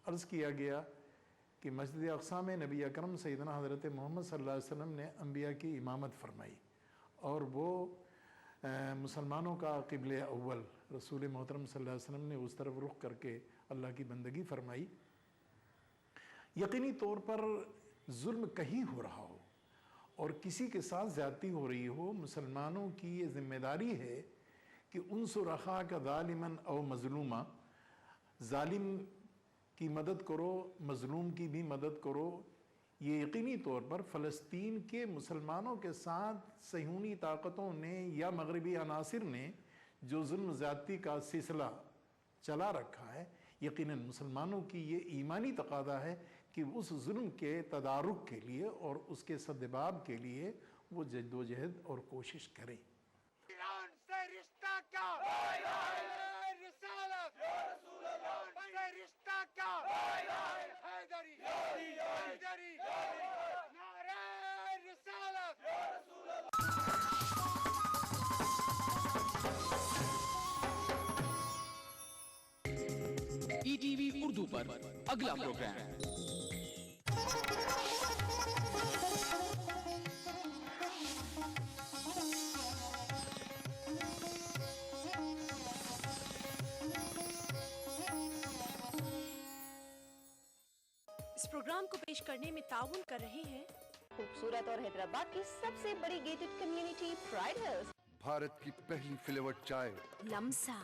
अर्ज़ किया गया कि मस्जिद अक़सा में नबी अकरम सैयदना हज़रत मोहम्मद सल्लल्लाहु अलैहि वसल्लम ने अम्बिया की इमामत फरमाई और वो मुसलमानों का क़िबले अव्वल रसूल मोहतरम सल्लल्लाहु अलैहि वसल्लम ने उस तरफ रुख करके अल्लाह की बंदगी फरमाई। यकीनी तौर पर जुल्म कहीं हो रहा हो और किसी के साथ ज़्यादती हो रही हो, मुसलमानों की ये ज़िम्मेदारी है कि उनसुर अख़ाका ज़ालिमन औ मज़लूमा, ज़ालिम की मदद करो, मज़लूम की भी मदद करो। ये यकीनी तौर पर फ़लस्तीन के मुसलमानों के साथ सहूनी ताकतों ने या मगरबी अनासिर ने जो जुल्म ज़्यादती का सिलसिला चला रखा है, यकीनन मुसलमानों की ये ईमानी तकादा है कि उस जुल्म के तदारुक के लिए और उसके सद्दबाब के लिए वो जद्दोजहद और कोशिश करें। ईरान से रिश्ता क्या, रिसालत से रिश्ता क्या, हैदरी हैदरी, नारे रिसालत। ईटीवी उर्दू पर अगला प्रोग्राम इस प्रोग्राम को पेश करने में ताउन कर रहे हैं खूबसूरत और हैदराबाद की सबसे बड़ी gated community Pride hills, Bharat की पहली फ्लेवर्ड चाय लम्सा,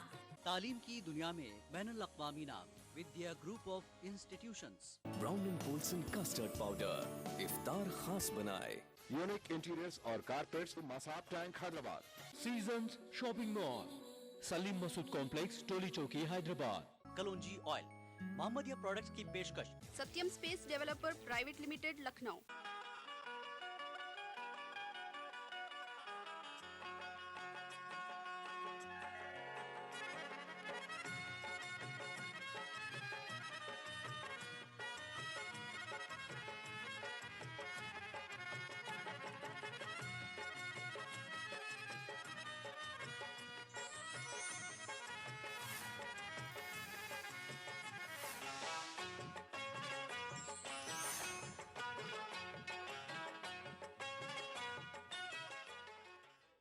तालीम की दुनिया में बैनुल अक़वामी नाम Vidya group of institutions, Brown and Polson custard powder इफ्तार खास बनाए, यूनिक इंटीरियर्स और carpets Masab tank Hyderabad, seasons shopping mall, Salim Masood complex Toli Chowki Hyderabad, कलौंजी ऑयल, मोहम्मदिया प्रोडक्ट्स की पेशकश, Satyam space developer private limited Lucknow.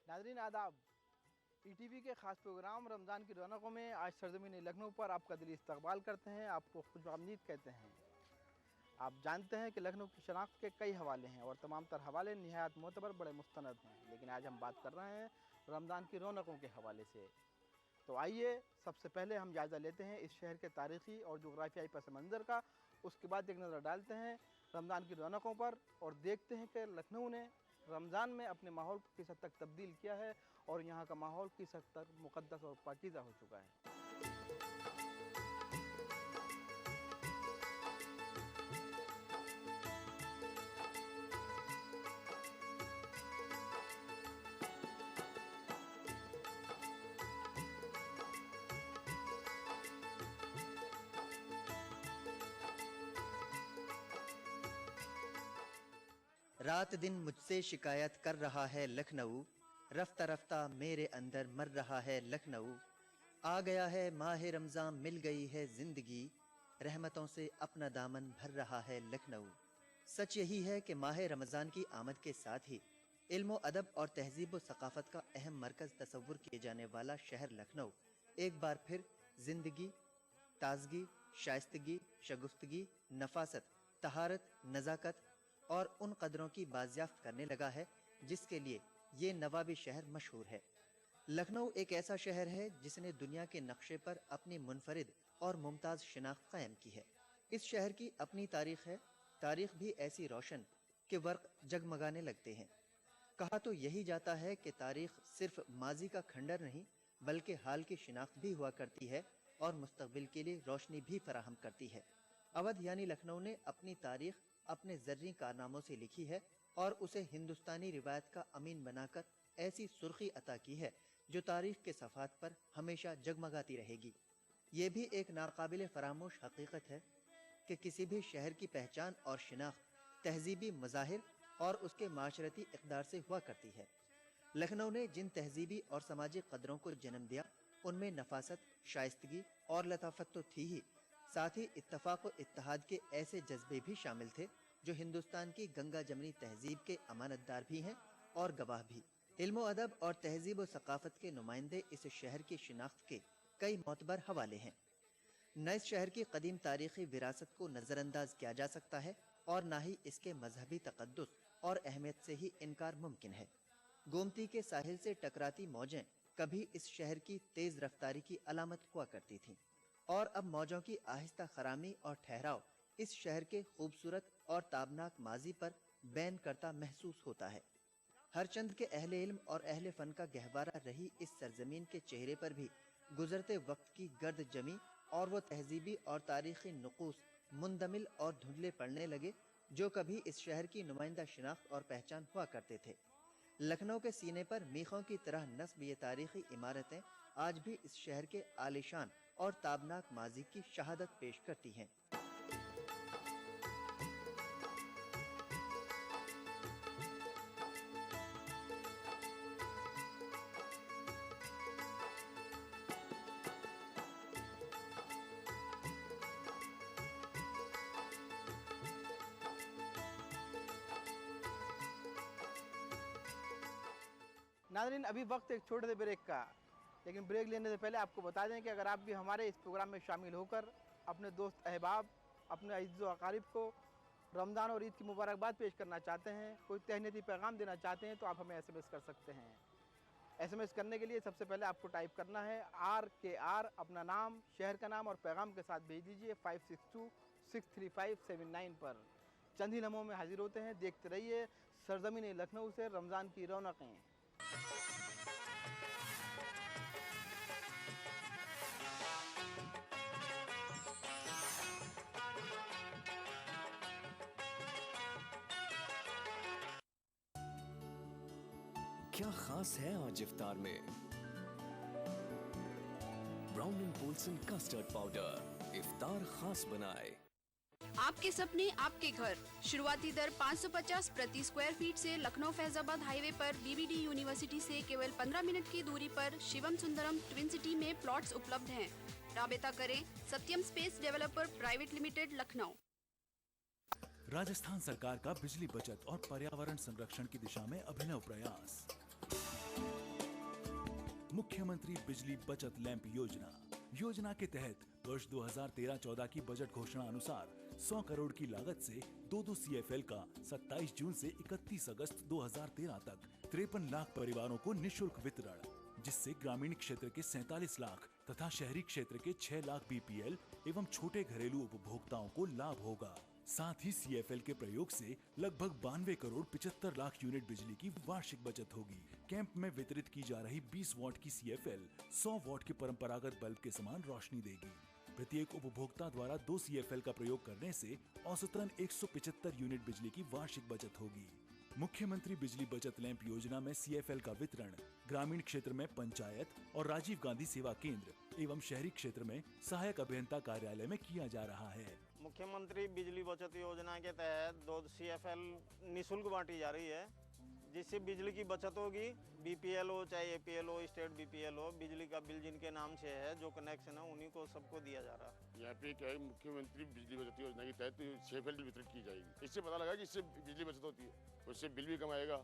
नाज़रीन आदाब, ईटीवी के ख़ास प्रोग्राम रमज़ान की रौनकों में आज सरज़मीन लखनऊ पर आपका दिली इस्तकबाल करते हैं, आपको खुशामदीद कहते हैं। आप जानते हैं कि लखनऊ की शनाख्त के कई हवाले हैं और तमाम तर हवाले निहायत मोतबर बड़े मुस्तनद हैं, लेकिन आज हम बात कर रहे हैं रमज़ान की रौनकों के हवाले से। तो आइए सबसे पहले हम जायज़ा लेते हैं इस शहर के तारीख़ी और जोग्राफियाई पस मंज़र का, उसके बाद एक नज़र डालते हैं रमज़ान की रौनकों पर और देखते हैं कि लखनऊ ने रमज़ान में अपने माहौल को किस हद तक तब्दील किया है और यहाँ का माहौल किस हद तक मुक़द्दस और पाकीज़ा हो चुका है। रात दिन मुझसे शिकायत कर रहा है लखनऊ, रफ्ता रफ्ता मेरे अंदर मर रहा है लखनऊ। आ गया है माह रमज़ान, मिल गई है ज़िंदगी, रहमतों से अपना दामन भर रहा है लखनऊ। सच यही है कि माह रमज़ान की आमद के साथ ही इल्म व अदब और तहज़ीब व सकाफ़त का अहम मरकज़ तसव्वुर किए जाने वाला शहर लखनऊ एक बार फिर ज़िंदगी, ताजगी, शाइस्तगी, शगुफ्तगी, नफासत, तहारत, नज़ाकत और उन कदरों की बाज़ियाफ्त करने लगा है जिसके लिए ये नवाबी शहर मशहूर है। लखनऊ एक ऐसा शहर है जिसने दुनिया के नक्शे पर अपनी मुनफरिद और मुमताज़ शिनाख्त कायम की है। इस शहर की अपनी तारीख है, तारीख भी ऐसी रोशन कि वर्क जगमगाने लगते हैं। कहा तो यही जाता है कि तारीख सिर्फ माजी का खंडर नहीं बल्कि हाल की शिनाख्त भी हुआ करती है और मुस्तकबिल के लिए रोशनी भी फराहम करती है। अवध यानी लखनऊ ने अपनी तारीख अपने ज़र्री कारनामों से लिखी है और उसे हिंदुस्तानी रिवायत का अमीन बनाकर ऐसी सुर्खी अता की है जो तारीख के सफ़ात पर हमेशा जगमगाती रहेगी। ये भी एक नाकाबिल फरामोश हकीकत है कि किसी भी शहर की पहचान और शिनाख्त तहजीबी मज़ाहिर और उसके माशरती इक़दार से हुआ करती है। लखनऊ ने जिन तहजीबी और समाजी कदरों को जन्म दिया उनमें नफासत, शाइस्तगी और लताफत तो थी ही, साथ ही इत्तफाक व इत्तेहाद के ऐसे जज्बे भी शामिल थे जो हिंदुस्तान की गंगा जमनी तहजीब के अमानतदार भी हैं और गवाह भी। इल्म अदब और तहजीब व सकाफत के नुमाइंदे इस शहर की शिनाख्त के कई मोतबर हवाले हैं। न इस शहर की कदीम तारीखी विरासत को नज़रअंदाज किया जा सकता है और न ही इसके मजहबी तकद्दुस और अहमियत से ही इनकार मुमकिन है। गोमती के साहिल से टकराती मौजें कभी इस शहर की तेज रफ्तारी की अलामत हुआ करती थीं और अब मौजों की आहिस्ता खरामी और ठहराव इस शहर के खूबसूरत और ताबनाक माजी पर बैन करता महसूस होता है। हरचंद के अहले इल्म और अहले फन का गहवारा रही इस सरजमीन के चेहरे पर भी गुजरते वक्त की गर्द जमी और वो तहजीबी और तारीखी नुकूस मुंदमिल और धुंधले पड़ने लगे जो कभी इस शहर की नुमाइंदा शिनाख्त और पहचान हुआ करते थे। लखनऊ के सीने पर मीखों की तरह नस्ब ये तारीखी इमारतें आज भी इस शहर के आलिशान और ताबनाक माजी की शहादत पेश करती हैं। नाज़रीन, अभी वक्त एक छोटे से ब्रेक का, लेकिन ब्रेक लेने से पहले आपको बता दें कि अगर आप भी हमारे इस प्रोग्राम में शामिल होकर अपने दोस्त अहबाब, अपने अज़ीज़ व अक़ारिब को रमज़ान और ईद की मुबारकबाद पेश करना चाहते हैं, कोई तहनीती पैगाम देना चाहते हैं, तो आप हमें SMS कर सकते हैं। SMS करने के लिए सबसे पहले आपको टाइप करना है RKR, अपना नाम, शहर का नाम और पैगाम के साथ भेज दीजिए 56263579 पर। चंद ही लम्हों में हाजिर होते हैं। देखते रहिए सरजमीन लखनऊ से रमज़ान की रौनकें। क्या खास है आज इफ्तार में? Brown and Polson custard powder इफ्तार खास बनाए। आपके सपने आपके घर। शुरुआती दर 550 प्रति स्क्वायर फीट से लखनऊ फैजाबाद हाईवे पर BBD यूनिवर्सिटी से केवल 15 मिनट की दूरी पर शिवम सुंदरम ट्विन सिटी में प्लॉट्स उपलब्ध हैं। राबता करें Satyam space developer private limited, Lucknow. Rajasthan सरकार का बिजली बचत और पर्यावरण संरक्षण की दिशा में अभिनव प्रयास। मुख्यमंत्री बिजली बचत लैंप योजना के तहत वर्ष 2013-14 की बजट घोषणा अनुसार 100 करोड़ की लागत से 2 CFL का 27 जून से 31 अगस्त 2013 तक 53 लाख परिवारों को निशुल्क वितरण, जिससे ग्रामीण क्षेत्र के 47 लाख तथा शहरी क्षेत्र के 6 लाख BPL एवं छोटे घरेलू उपभोक्ताओं को लाभ होगा। साथ ही CFL के प्रयोग से लगभग 92 करोड़ 75 लाख यूनिट बिजली की वार्षिक बचत होगी। कैंप में वितरित की जा रही 20 वॉट की CFL 100 वॉट के परंपरागत बल्ब के समान रोशनी देगी। प्रत्येक उपभोक्ता द्वारा 2 CFL का प्रयोग करने से औसतन 175 यूनिट बिजली की वार्षिक बचत होगी। मुख्यमंत्री बिजली बचत लैंप योजना में CFL का वितरण ग्रामीण क्षेत्र में पंचायत और राजीव गांधी सेवा केंद्र एवं शहरी क्षेत्र में सहायक अभियंता कार्यालय में किया जा रहा है। मुख्यमंत्री बिजली बचत योजना के तहत 2 CFL निःशुल्क बांटी जा रही है, जिससे बिजली की बचत होगी। BPL हो चाहे APL हो, स्टेट BPL हो, बिजली का बिल जिनके नाम से है, जो कनेक्शन है, उन्हीं को सबको दिया जा रहा है। यहाँ पे क्या है, मुख्यमंत्री बिजली बचत योजना के तहत CFL वितरित की जाएगी। इससे पता लगा कि इससे बिजली बचत होती है, उससे बिल भी कम आएगा।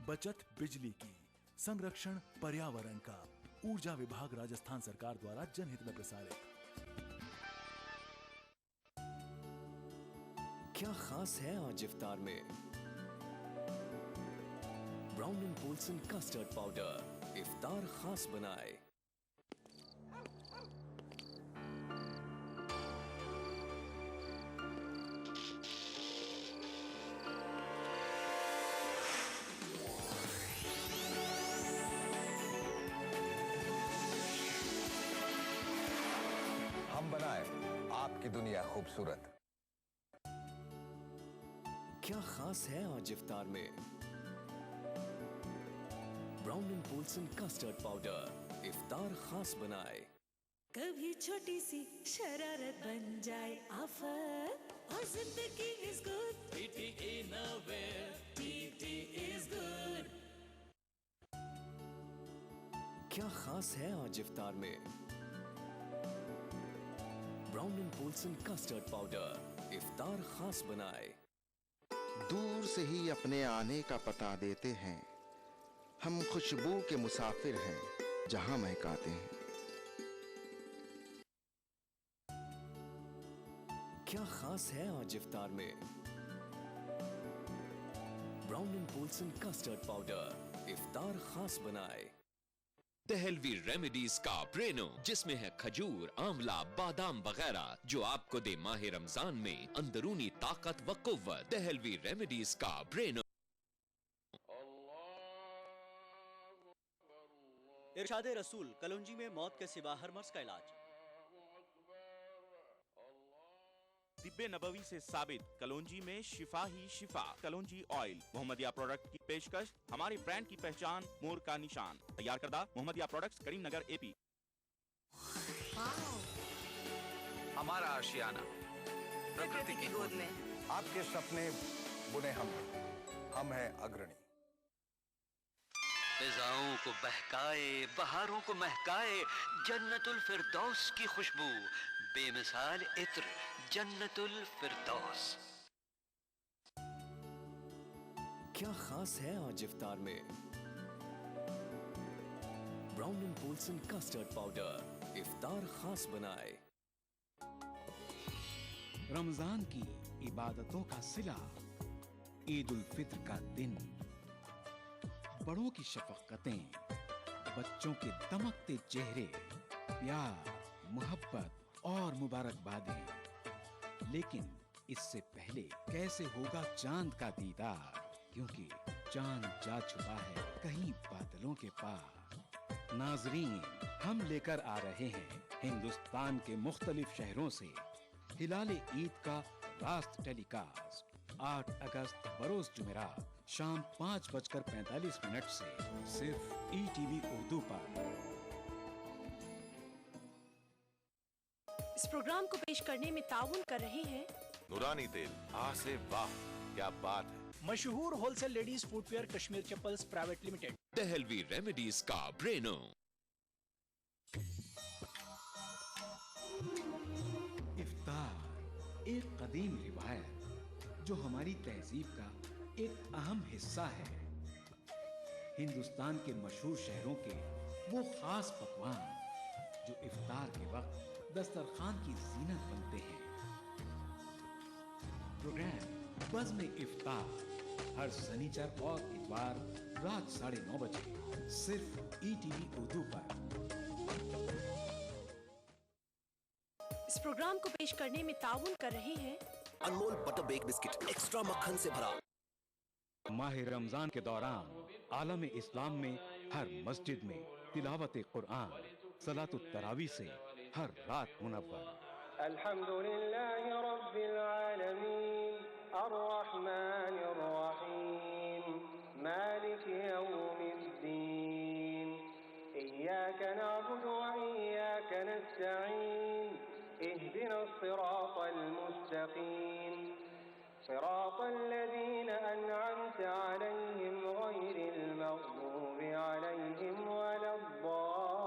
बचत बिजली की, संरक्षण पर्यावरण का, ऊर्जा विभाग राजस्थान सरकार द्वारा जनहित में प्रसारित। क्या खास है आज इफ्तार में? Brown and Polson custard powder इफ्तार खास बनाए। हम बनाए आपकी दुनिया खूबसूरत। क्या खास है आज इफ्तार में? Brown and Polson custard powder इफ्तार खास बनाए। कभी छोटी सी शरारत बन जाए आफत, और जिंदगी is good. TT Innerwear, TT is good। क्या खास है आज इफ्तार में? Brown and Polson custard powder इफ्तार खास बनाए। दूर से ही अपने आने का पता देते हैं, हम खुशबू के मुसाफिर हैं जहां महकाते हैं। क्या खास है आज इफ्तार में? Brown and Polson custard powder इफ्तार खास बनाए। दहलवी रेमेडीज का ब्रेनो, जिसमें है खजूर, आंवला, बादाम वगैरह, जो आपको दे माह रमजान में अंदरूनी ताकत व कुव्वत। दहलवी रेमेडीज का ब्रेनो। इरशादे रसूल, कलौंजी में मौत के सिवा हर मर्ज का इलाज। तिब्बे नबवी से साबित, कलौंजी में शिफा ही शिफा। कलौंजी ऑयल, मोहम्मदिया प्रोडक्ट की पेशकश, हमारे ब्रांड की पहचान, मोर का निशान। तैयार करदा मोहम्मदिया प्रोडक्ट्स, करीमनगर, एपी। हमारा आशियाना प्रकृति की गोद में। आपके सपने बुने हम हैं अग्रणी। फिजाओं को बहकाए, बहारों को महकाए, जन्नतुल फिरदौस की खुशबू, बेमिसाल इत्र, जन्नतुल फिरदौस। क्या खास है आज इफ्तार में? Brown and Polson custard powder इफ्तार खास बनाए। रमजान की इबादतों का सिला, ईद उल फित्र का दिन, बड़ों की शफकतें, बच्चों के दमकते चेहरे, प्यार, मोहब्बत और मुबारकबादें। लेकिन इससे पहले कैसे होगा चांद का दीदार, क्योंकि चांद जा छुपा है कहीं बादलों के पार। नाजरीन, हम लेकर आ रहे हैं हिंदुस्तान के मुख्तलिफ शहरों से हिलाल ईद का रास्त टेलीकास्ट 8 अगस्त बरोज जुमेरात शाम 5:45 से सिर्फ ETV उर्दू पर। इस प्रोग्राम को पेश करने में ताउन कर रहे हैं नूरानी तेल, आ से वाह, क्या बात है। मशहूर wholesale ladies footwear Kashmir chappals private limited. Dehlvi remedies का ब्रेनो। इफ्तार एक कदीम रिवायत जो हमारी तहजीब का एक अहम हिस्सा है। हिंदुस्तान के मशहूर शहरों के वो खास पकवान जो इफ्तार के वक्त दस्तरखान की जीनत बनते हैं। प्रोग्राम बज़्म इफ्तार हर शनिचर और इतवार रात 9:30 बजे सिर्फ ETV उर्दू पर। इस प्रोग्राम को पेश करने में ताउन कर रहे हैं अनमोल बटर बेक बिस्किट, एक्स्ट्रा मक्खन से भरा। माह रमजान के दौरान आलम इस्लाम में हर मस्जिद में तिलावत कुरान, सलातुत तरावी से हर रात मुनव्वर। अल्हम्दुलिल्लाहि रब्बिल आलमीन, अर्रहमानिर रहीम, मालिकि यौमिद्दीन, इय्याका नअबुदु व इय्याका नस्तईन, इहदिनस सिरातल मुस्तकीम, सिरातल लज़ीना अनअमत अलैहिम गैरिल मग़दूबि अलैहिम वलद्दाल्लीन।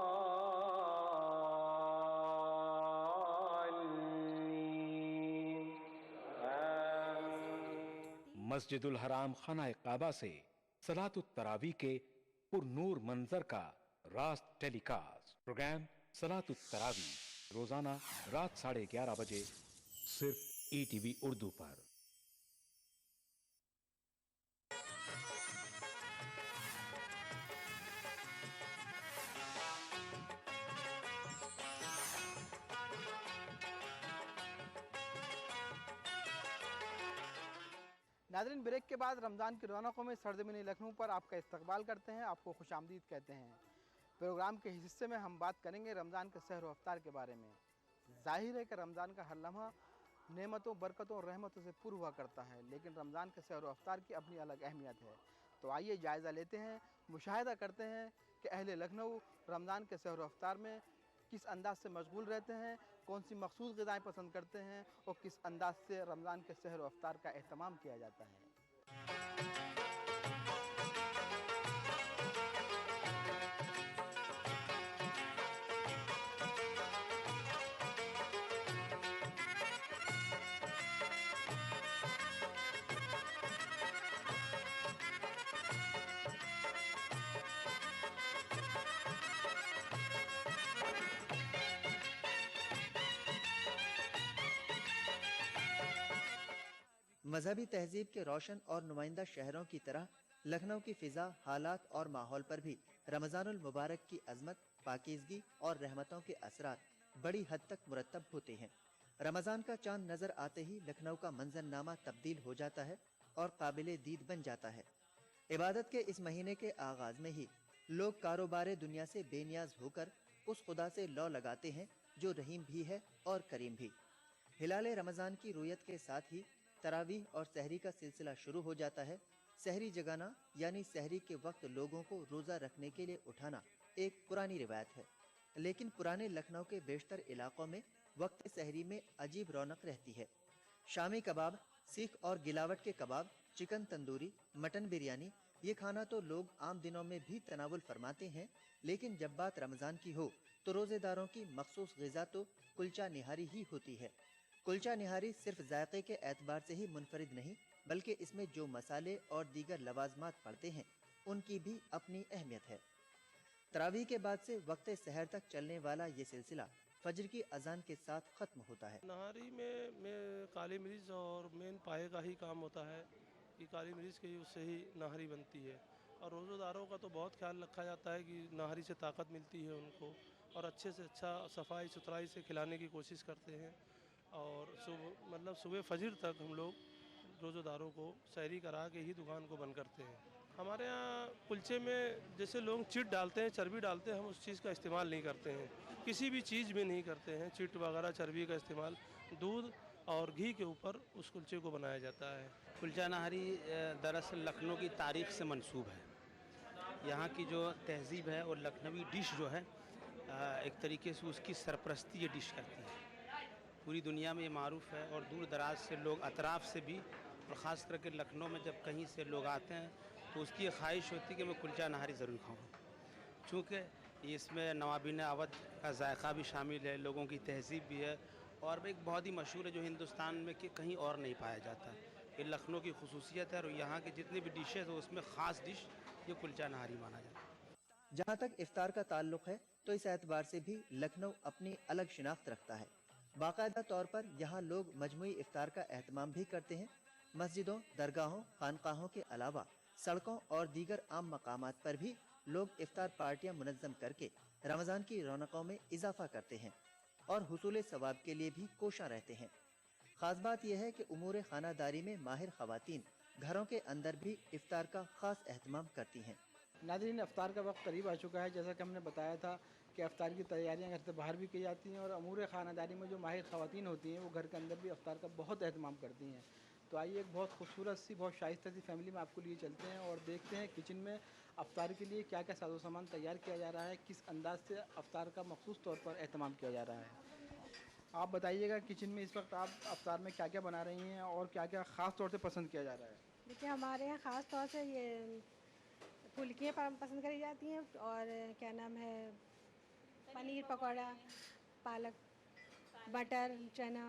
मस्जिदुल हराम खाना काबा से सलातुत तरावी के पुरनूर मंजर का रास्त टेलीकास्ट। प्रोग्राम सलातुत तरावी रोजाना रात 11:30 बजे सिर्फ ETV उर्दू पर। नाज़रीन, ब्रेक के बाद रमज़ान की रौनकों में सरजमीन लखनऊ पर आपका इस्तकबाल करते हैं, आपको खुशामदीद कहते हैं। प्रोग्राम के हिस्से में हम बात करेंगे रमज़ान के सहर व अफ्तार के बारे में। जाहिर है कि रमज़ान का हर लम्हा नेमतों, बरकतों और रहमतों से पूरा हुआ करता है, लेकिन रमज़ान के सहर व अफ्तार की अपनी अलग अहमियत है। तो आइए जायज़ा लेते हैं, मुशाहिदा करते हैं कि अहले लखनऊ रमज़ान के सहर व अफ्तार में किस अंदाज से मशगूल रहते हैं, कौन सी मखसूस ग़िज़ाएँ पसंद करते हैं और किस अंदाज से रमज़ान के सहर व अफ्तार का एहतमाम किया जाता है। मजहबी तहजीब के रोशन और नुमाइंदा शहरों की तरह लखनऊ की फिजा, हालात और माहौल पर भी रमज़ानुल मुबारक की अजमत, पाकीज़गी और रहमतों के असरात बड़ी हद तक मुरतब होते हैं। रमज़ान का चांद नजर आते ही लखनऊ का मंजरनामा तब्दील हो जाता है और काबिले दीद बन जाता है। इबादत के इस महीने के आगाज में ही लोग कारोबार दुनिया से बेनियाज होकर उस खुदा से लौ लगाते हैं जो रहीम भी है और करीम भी। हिलाल रमज़ान की रुयत के साथ ही तरावीह और सहरी का सिलसिला शुरू हो जाता है। सहरी जगाना यानी सहरी के वक्त लोगों को रोज़ा रखने के लिए उठाना एक पुरानी रिवायत है, लेकिन पुराने लखनऊ के बेशतर इलाकों में वक्त सहरी में अजीब रौनक रहती है। शामी कबाब, सीख और गिलावट के कबाब, चिकन तंदूरी, मटन बिरयानी, ये खाना तो लोग आम दिनों में भी तनावुल फरमाते हैं, लेकिन जब बात रमज़ान की हो तो रोज़ेदारों की मखसूस ग़िज़ा तो कुलचा निहारी ही होती है। कुलचा निहारी सिर्फ जायके के एतबार से ही मुनफरिद नहीं, बल्कि इसमें जो मसाले और दीगर लवाजमात पड़ते हैं उनकी भी अपनी अहमियत है। तरावीह के बाद से वक्त सहर तक चलने वाला ये सिलसिला फजर की अजान के साथ ख़त्म होता है। नहारी में काली मिर्च और मेन पाए का ही काम होता है कि काली मिर्च की उससे ही नहारी बनती है, और रोज़ेदारों का तो बहुत ख्याल रखा जाता है कि नहारी से ताकत मिलती है उनको, और अच्छे से अच्छा सफाई सुथराई से खिलाने की कोशिश करते हैं। और सुबह फजर तक हम लोग रोज़ेदारों को सहरी करा के ही दुकान को बंद करते हैं। हमारे यहाँ कुलचे में जैसे लोग चिट डालते हैं, चर्बी डालते हैं, हम उस चीज़ का इस्तेमाल नहीं करते हैं, किसी भी चीज़ में नहीं करते हैं। चिट वगैरह चर्बी का इस्तेमाल दूध और घी के ऊपर उस कुलचे को बनाया जाता है। कुलचा नहारी दरअसल लखनऊ की तारीख़ से मंसूब है। यहाँ की जो तहजीब है और लखनवी डिश जो है एक तरीके से उसकी सरपरस्ती ये डिश करती है। पूरी दुनिया में ये मारूफ़ है, और दूर दराज से लोग अतराफ़ से भी, और ख़ास करके लखनऊ में जब कहीं से लोग आते हैं तो उसकी ख्वाहिश होती है कि मैं कुलचा नहारी ज़रूर खाऊँ, चूँकि इसमें नवाबिन अवध का जायका भी शामिल है, लोगों की तहजीब भी है, और एक बहुत ही मशहूर है जो हिंदुस्तान में कि कहीं और नहीं पाया जाता। ये लखनऊ की खुसूसियत है, और यहाँ के जितने भी डिशेज़ हैं उसमें ख़ास डिश ये कुलचा नहारी माना जाता है। जहाँ तक इफ्तार का ताल्लुक़ है तो इस एतबार से भी लखनऊ अपनी अलग शिनाख्त रखता है। बाकायदा तौर पर यहाँ लोग मजमुई इफ्तार का एहतमाम भी करते हैं। मस्जिदों, दरगाहों, खानकाहों के अलावा सड़कों और दीगर आम मकामात पर भी लोग इफ्तार पार्टियाँ मुनज़्ज़म करके रमज़ान की रौनकों में इजाफा करते हैं और हुसूल सवाब के लिए भी कोशां रहते हैं। ख़ास बात यह है कि उमूर खानादारी में माहिर ख़वातीन घरों के अंदर भी इफ्तार का ख़ास एहतमाम करती हैं। नाज़रीन, इफ्तार का वक्त करीब आ चुका है। जैसा कि हमने बताया था कि इफ्तार की तैयारियां घर से बाहर भी की जाती हैं, और अमूर खानादारी में जो माहिर ख़वातीन होती हैं वो घर के अंदर भी इफ्तार का बहुत एहतमाम करती हैं। तो आइए एक बहुत खूबसूरत सी, बहुत शाइस्ता सी फैमिली में आपको लिए चलते हैं और देखते हैं किचन में इफ्तार के लिए क्या क्या साजो सामान तैयार किया जा रहा है, किस अंदाज से इफ्तार का मखसूस तौर पर एहतमाम किया जा रहा है। आप बताइएगा किचन में इस वक्त आप इफ्तार में क्या क्या बना रही हैं और क्या क्या ख़ास तौर से पसंद किया जा रहा है? देखिए, हमारे यहाँ ख़ास तौर से ये फुल्कियाँ पसंद करी जाती हैं, और क्या नाम है, पनीर पकौड़ा, पालक, बटर, चना,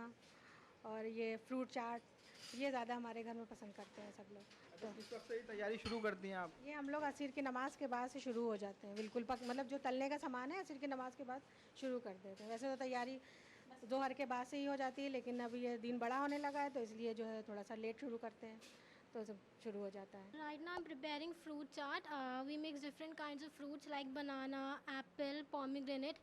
और ये फ्रूट चाट, ये ज़्यादा हमारे घर में पसंद करते हैं सब लोग। तो किस वक्त से तैयारी शुरू करती हैं आप? ये हम लोग असर की नमाज़ के बाद से शुरू हो जाते हैं, बिल्कुल मतलब जो तलने का सामान है असर की नमाज़ के बाद शुरू कर देते हैं। वैसे तो तैयारी दोहर के बाद से ही हो जाती है, लेकिन अब ये दिन बड़ा होने लगा है तो इसलिए जो है थोड़ा सा लेट शुरू करते हैं, तो सब शुरू हो जाता है। Right now I'm preparing fruit chaat. We mix different kinds of fruits like banana, apple, pomegranate,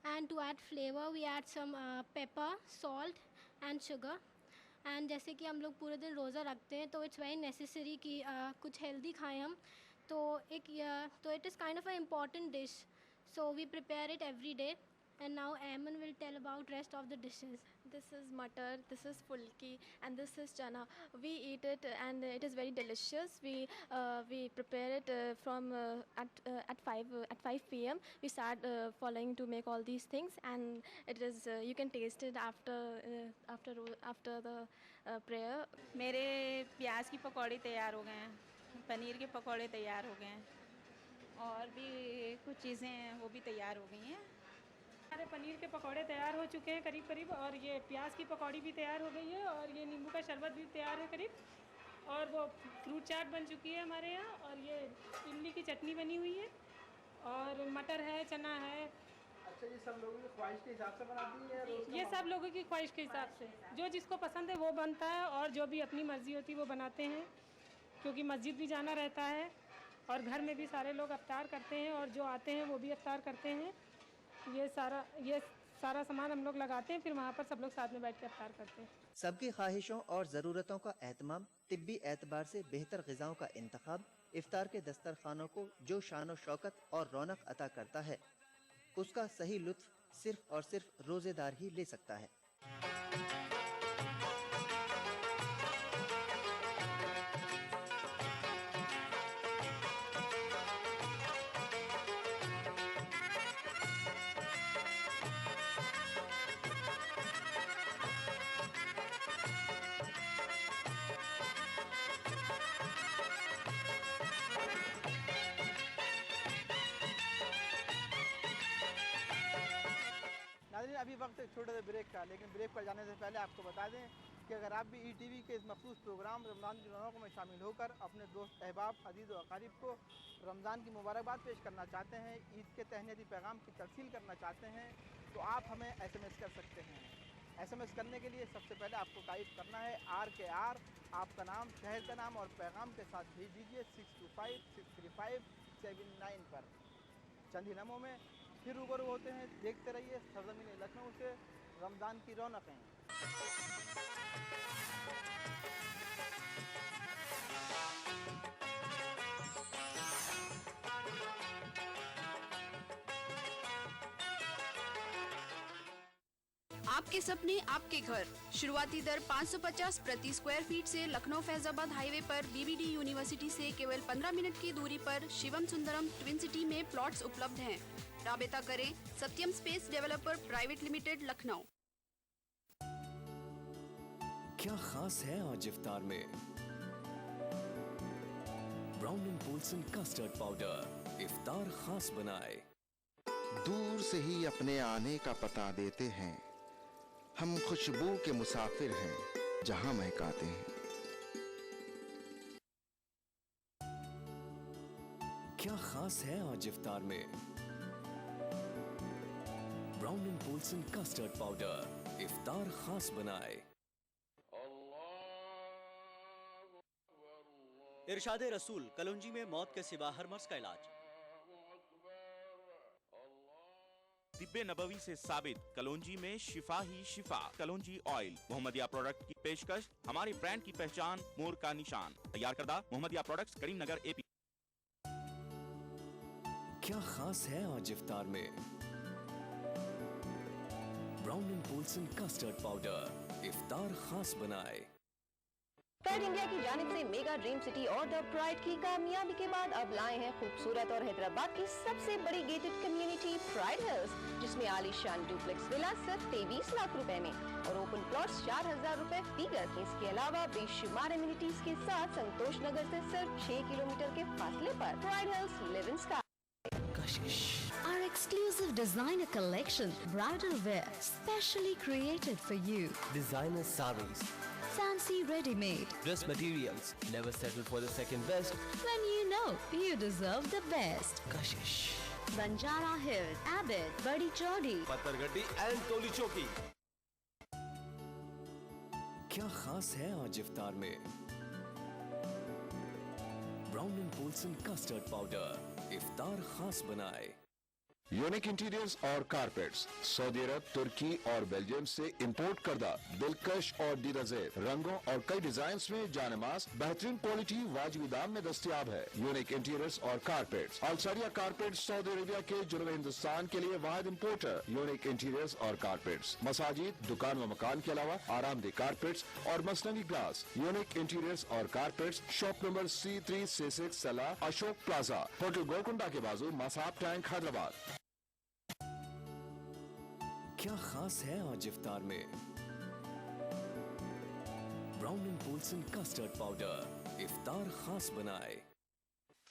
and to add flavor we add some pepper, salt and sugar. And जैसे कि हम लोग पूरे दिन रोज़ा रखते हैं तो इट्स वेरी नेसेसरी कि कुछ हेल्दी खाएं हम, तो it is kind of a important dish, so we prepare it every day. And now Ayman will tell about rest of the dishes. This is matar, this is fulki, and this is chana. We eat it and it is very delicious. We prepare it from at 5 p.m. We start following to make all these things, and it is you can taste it after the prayer. मेरे प्याज की पकौड़े तैयार हो गए हैं, पनीर के पकौड़े तैयार हो गए हैं, और भी कुछ चीज़ें हैं वो भी तैयार हो गई हैं। हमारे पनीर के पकौड़े तैयार हो चुके हैं करीब करीब, और ये प्याज की पकौड़ी भी तैयार हो गई है, और ये नींबू का शरबत भी तैयार है करीब, और वो फ्रूट चाट बन चुकी है हमारे यहाँ, और ये इमली की चटनी बनी हुई है, और मटर है, चना है, अच्छा, ये सब लोगों की ख्वाहिश के हिसाब से बनाती है या रोज़ का ये मामला? सब लोगों की ख्वाहिश के हिसाब से, जो जिसको पसंद है वो बनता है, और जो भी अपनी मर्ज़ी होती है वो बनाते हैं, क्योंकि मस्जिद भी जाना रहता है और घर में भी सारे लोग अफ्तार करते हैं, और जो आते हैं वो भी अफ्तार करते हैं। ये सारा सामान हम लोग लगाते हैं, फिर वहाँ पर सब लोग साथ में बैठ के अफ्तार करते हैं। सबकी ख्वाहिशों और ज़रूरतों का एहतमाम, तिब्बी एतबार से बेहतर ग़िज़ाओं का इंतखाब, इफ्तार के दस्तरखानों को जो शान व शौकत और रौनक अता करता है, उसका सही लुत्फ़ सिर्फ़ और सिर्फ रोज़ेदार ही ले सकता है। नाज़रीन, अभी वक्त एक छोटे से ब्रेक का, लेकिन ब्रेक पर जाने से पहले आपको बता दें कि अगर आप भी ETV के इस मखसूस प्रोग्राम रमज़ान की रौनकों में शामिल होकर अपने दोस्त, अहबाब, अजीज़ व अकारीब को रमज़ान की मुबारकबाद पेश करना चाहते हैं, ईद के तहनीती पैगाम की तरसील करना चाहते हैं, तो आप हमें SMS कर सकते हैं। SMS करने के लिए सबसे पहले आपको टाइप करना है RKR, आपका नाम, शहर का नाम और पैगाम के साथ भेज दीजिए 62563579 पर। चंद ही लम्हों में फिर रूबरू होते हैं। देखते रहिए सरज़मीन लखनऊ से रमज़ान की रौनकें। आपके सपने आपके घर। शुरुआती दर 550 प्रति स्क्वायर फीट से लखनऊ फैजाबाद हाईवे पर BBD यूनिवर्सिटी से केवल 15 मिनट की दूरी पर शिवम सुंदरम ट्विन सिटी में प्लॉट्स उपलब्ध हैं। राबेता करें Satyam space developer private limited, Lucknow. क्या खास है आज इफ्तार में? Brown and Polson custard powder इफ्तार खास बनाए। दूर से ही अपने आने का पता देते हैं, हम खुशबू के मुसाफिर हैं जहां महकाते हैं। क्या खास है आज इफ्तार में? Brown and Polson custard powder इफ्तार खास बनाए। इरशाद रसूल, कलौंजी में मौत के सिवा हर मर्ज का इलाज। तिब्बे नबवी से साबित, कलौंजी में शिफा ही शिफा। कलौंजी ऑयल, मोहम्मदिया प्रोडक्ट की पेशकश, हमारे ब्रांड की पहचान, मोर का निशान। तैयार करदा मोहम्मदिया प्रोडक्ट्स, करीमनगर, AP। क्या खास है आज इफ्तार में? Brown and Polson custard powder इफ्तार खास बनाए। प्राइड इंडिया की जानिब से मेगा ड्रीम सिटी और द प्राइड की कामयाबी के बाद अब लाए हैं खूबसूरत और हैदराबाद की सबसे बड़ी गेटेड कम्युनिटी प्राइड हिल्स, जिसमें आलीशान डुप्लेक्स विला सिर्फ 23 लाख रुपए में और ओपन प्लॉट्स 4000 रुपए फी कर। इसके अलावा बेशुमार एमिनिटीज के साथ संतोष नगर से सिर्फ 6 किलोमीटर के फासले पर pride hills live in sky. Our exclusive designer collection, bridal wear, specially created for you. Designer sarees, Fancy ready-made. dress materials, never settle for the second best. When you know you deserve the best. Kashish, Banjara Hills, Abbott, Badi Chaudi. Patargatti and Toli Choki. क्या खास है आज इफ्तार में? Brown and Polson custard powder इफ्तार खास बनाए। Unique interiors और कारपेट्स सऊदी अरब, तुर्की और बेल्जियम से इंपोर्ट करदा दिलकश और दीदाजेब रंगों और कई डिजाइन्स में जानेमाज बेहतरीन क्वालिटी वाजिबी दाम में दस्तयाब है। यूनिक इंटीरियर्स और कारपेट्स, अलसारिया कारपेट सऊदी अरेबिया के जुनूब हिंदुस्तान के लिए वाहिद इंपोर्टर। यूनिक इंटीरियर्स और कारपेट्स, मसाजिद, दुकान व मकान के अलावा आरामदेह कारपेट्स और मसनवी ग्लास। यूनिक इंटीरियर्स और कारपेट्स, शॉप नंबर C366 सलाह अशोक प्लाजा, होटल गोलकुंडा के बाजू, मसाब टैंक, हैदराबाद। क्या खास है आज इफ्तार में? Brown and Polson custard powder इफ्तार खास बनाए।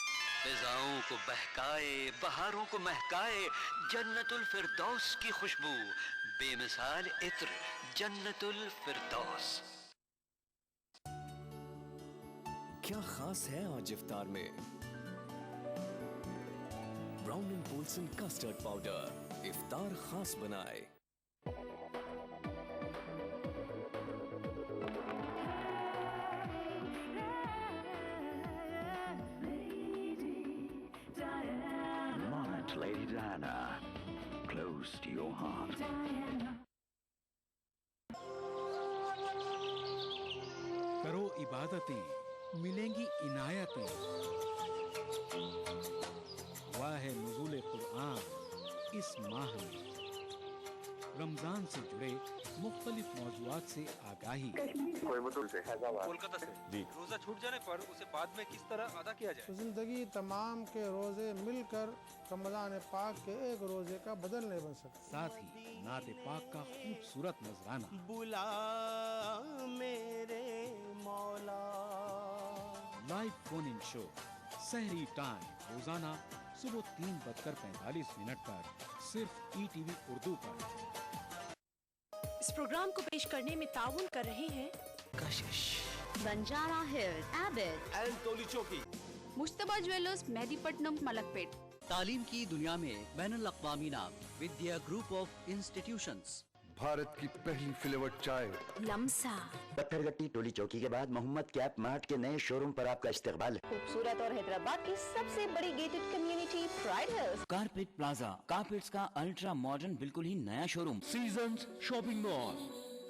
फिजाओं को बहकाए, बहारों को महकाए, जन्नतुल फिरदौस की खुशबू, बेमिसाल इत्र, जन्नतुल फिरदौस। क्या खास है आज इफ्तार में? Brown and Polson custard powder इफ्तार खास बनाए। Moment, Lady Diana. Close to your heart. करो इबादतें, मिलेंगी इनायतें। हुआ है नुज़ूल कुरान इस माह में। रमजान से जुड़े मुख्तलिफ मौज़ूआत से आगाही। कोलकाता से जी। रोजा छूट जाने पर उसे बाद में किस तरह अदा किया जाए? जिंदगी तमाम के रोजे मिलकर रमजान पाक के एक रोजे का बदल नहीं बन सकते। साथ ही नाते पाक का खूबसूरत नजराना। बुला मेरे मौला। लाइव फोन इन शो सहरी टाइम रोजाना सुबह 3:45 पर सिर्फ ETV उर्दू पर। इस प्रोग्राम को पेश करने में ताउन कर रहे हैं कशिश, बंजारा हिल्स, एबिड, एंटोली चौकी, मुश्तबा ज्वेलर्स, मेहदीपट्टनम, मलकपेट। तालीम की दुनिया में बैनुल अक़वामी नाम Vidya group of institutions. Bharat की पहली फ्लेवर्ड चाय लम्सा। पत्थरगट्टी टोली चौकी के बाद मोहम्मद कैप मार्ट के नए शोरूम पर आपका इस्तकबाल है। खूबसूरत और हैदराबाद की सबसे बड़ी gated community Pride Hills. Carpet Plaza, carpets का अल्ट्रा मॉडर्न बिल्कुल ही नया शोरूम। Seasons shopping mall,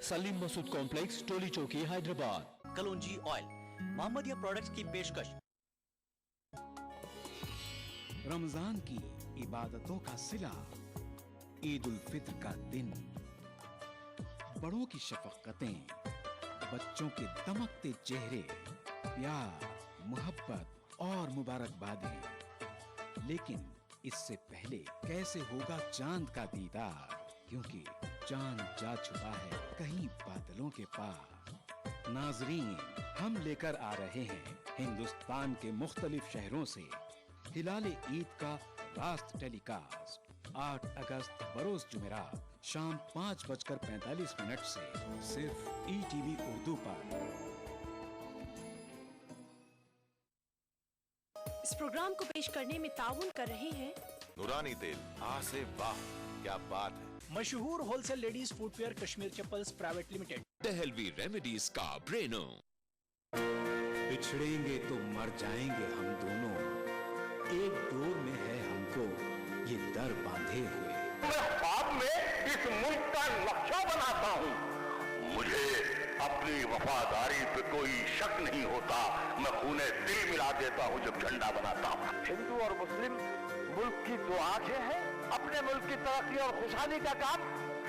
Salim Masood complex, Toli Chowki, Hyderabad. कलौंजी ऑयल, मोहम्मदिया प्रोडक्ट्स की पेशकश। रमजान की इबादतों का सिला, ईद उल फित्र का दिन, बड़ों की शफकतें, बच्चों के दमकते चेहरे, प्यार, मोहब्बत और मुबारकबादें। लेकिन इससे पहले कैसे होगा चांद का दीदार, क्योंकि चांद जा छुपा है कहीं बादलों के पार। नाजरीन, हम लेकर आ रहे हैं हिंदुस्तान के मुख्तलिफ शहरों से हिलाले ईद का रास्त टेलीकास्ट 8 अगस्त बरोज जुमेरात शाम 5:45 से सिर्फ ETV उर्दू पर। इस प्रोग्राम को पेश करने में ताउन कर रहे हैं नूरानी तेल, आ से वाह क्या बात है। मशहूर wholesale ladies footwear Kashmir chappals private limited. Dehlvi remedies का ब्रेनो। बिछड़ेंगे तो मर जाएंगे हम दोनों, एक डोर में है हमको ये दर बांधे हुए। मैं ख्वाब में इस मुल्क का नक्शा बनाता हूँ। मुझे अपनी वफादारी पे कोई शक नहीं होता। मैं खूने दिल मिला देता हूँ जब झंडा बनाता हूँ। हिंदू और मुस्लिम मुल्क की दो आंखें हैं। अपने मुल्क की तरक्की और खुशहाली का काम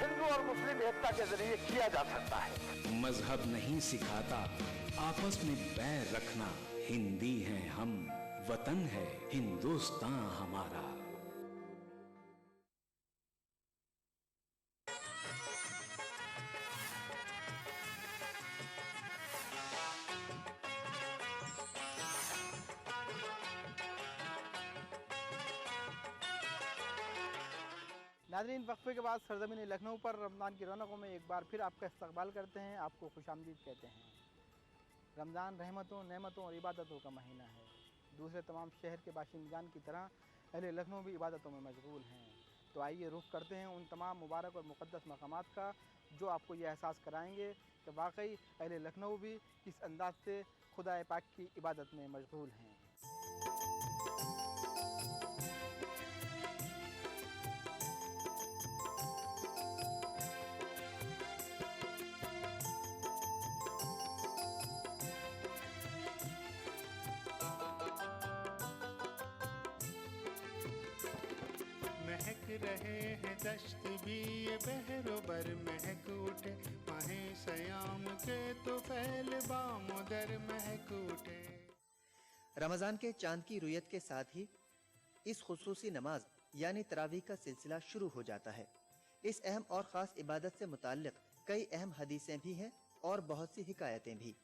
हिंदू और मुस्लिम एकता के जरिए किया जा सकता है। मजहब नहीं सिखाता आपस में बैर रखना। हिंदी हैं हम, वतन है हिंदुस्तान हमारा। नाज़रीन, वक्फे के बाद सरजमीन लखनऊ पर रमज़ान की रौनकों में एक बार फिर आपका इस्तकबाल करते हैं, आपको खुशामदीद कहते हैं। रमज़ान रहमतों, नेमतों और इबादतों का महीना है। दूसरे तमाम शहर के बाशिंदगान की तरह अहले लखनऊ भी इबादतों में मशगूल हैं। तो आइए रुख करते हैं उन तमाम मुबारक और मुक़द्दस मकामात का जो आपको ये एहसास कराएंगे कि वाकई अहले लखनऊ भी किस अंदाज से खुदा पाक की इबादत में मशगूल हैं। महक रहे हैं दश्त भी ये बहरोबर महक उठे। माहे सयाम के तो फैल बामुदर महक उठे। रमज़ान के चांद की रुयत के साथ ही इस खुसूसी नमाज यानी तरावीह का सिलसिला शुरू हो जाता है। इस अहम और ख़ास इबादत से मुताल्लिक़ कई अहम हदीसें भी हैं और बहुत सी हिकायतें भी।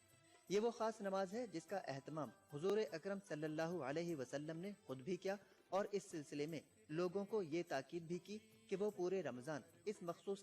ये वो ख़ास नमाज है जिसका एहतमाम हुज़ूर अकरम सल्लल्लाहु अलैहि वसल्लम ने खुद भी किया और इस सिलसिले में लोगों को ये ताकीद भी की कि वो पूरे रमज़ान इस मखसूस